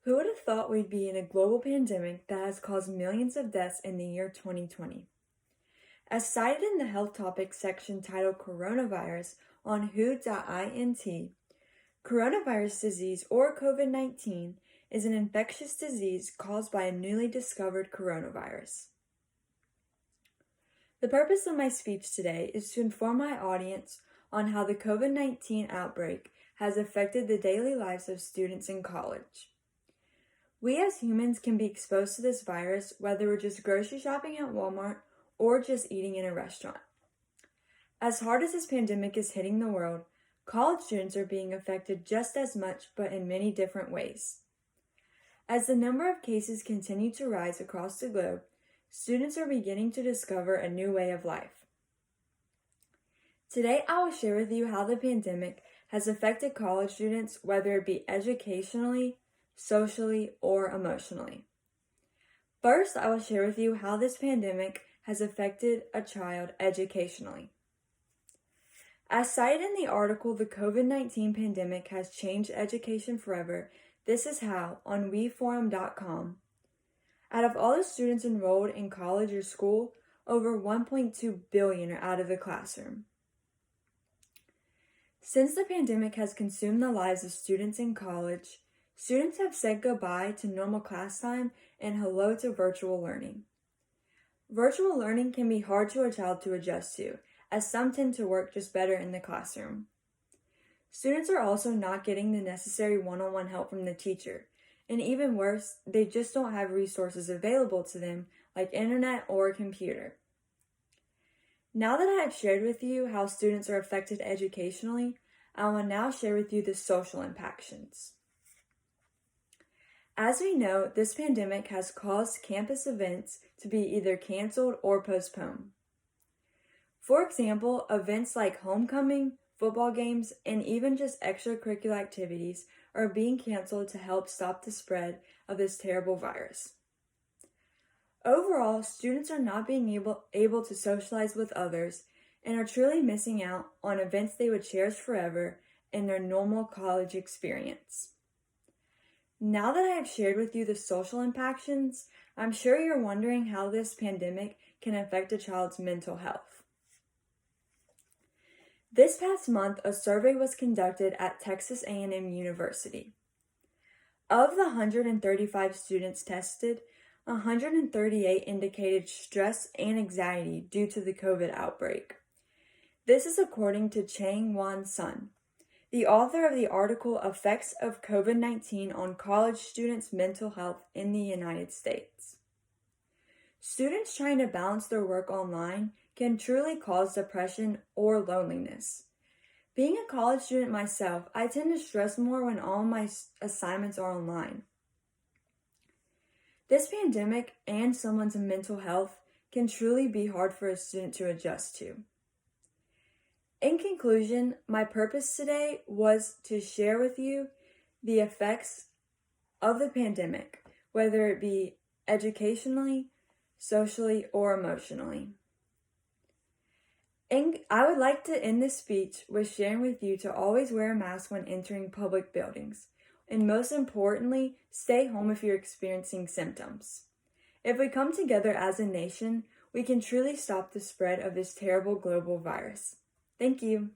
Who would have thought we'd be in a global pandemic that has caused millions of deaths in the year 2020? As cited in the Health Topics section titled Coronavirus on WHO.int, coronavirus disease or COVID-19 is an infectious disease caused by a newly discovered coronavirus. The purpose of my speech today is to inform my audience on how the COVID-19 outbreak has affected the daily lives of students in college. We as humans can be exposed to this virus whether we're just grocery shopping at Walmart or just eating in a restaurant. As hard as this pandemic is hitting the world, college students are being affected just as much but in many different ways. As the number of cases continue to rise across the globe, students are beginning to discover a new way of life. Today, I will share with you how the pandemic has affected college students, whether it be educationally, socially, or emotionally. First, I will share with you how this pandemic has affected a child educationally. As cited in the article, The COVID-19 Pandemic Has Changed Education Forever, this is how, on weforum.com. Out of all the students enrolled in college or school, over 1.2 billion are out of the classroom. Since the pandemic has consumed the lives of students in college, students have said goodbye to normal class time and hello to virtual learning. Virtual learning can be hard to a child to adjust to, as some tend to work just better in the classroom. Students are also not getting the necessary one-on-one help from the teacher, and even worse, they just don't have resources available to them like internet or a computer. Now that I have shared with you how students are affected educationally, I will now share with you the social impactions. As we know, this pandemic has caused campus events to be either canceled or postponed. For example, events like homecoming, football games, and even just extracurricular activities are being canceled to help stop the spread of this terrible virus. Overall, students are not being able to socialize with others and are truly missing out on events they would cherish forever in their normal college experience. Now that I have shared with you the social impactions, I'm sure you're wondering how this pandemic can affect a child's mental health. This past month, a survey was conducted at Texas A&M University. Of the 135 students tested, 138 indicated stress and anxiety due to the COVID outbreak. This is according to Chang-Won Sun, the author of the article Effects of COVID-19 on College Students' Mental Health in the United States. Students trying to balance their work online can truly cause depression or loneliness. Being a college student myself, I tend to stress more when all my assignments are online. This pandemic and someone's mental health can truly be hard for a student to adjust to. In conclusion, my purpose today was to share with you the effects of the pandemic, whether it be educationally, socially, or emotionally. And I would like to end this speech with sharing with you to always wear a mask when entering public buildings. And most importantly, stay home if you're experiencing symptoms. If we come together as a nation, we can truly stop the spread of this terrible global virus. Thank you.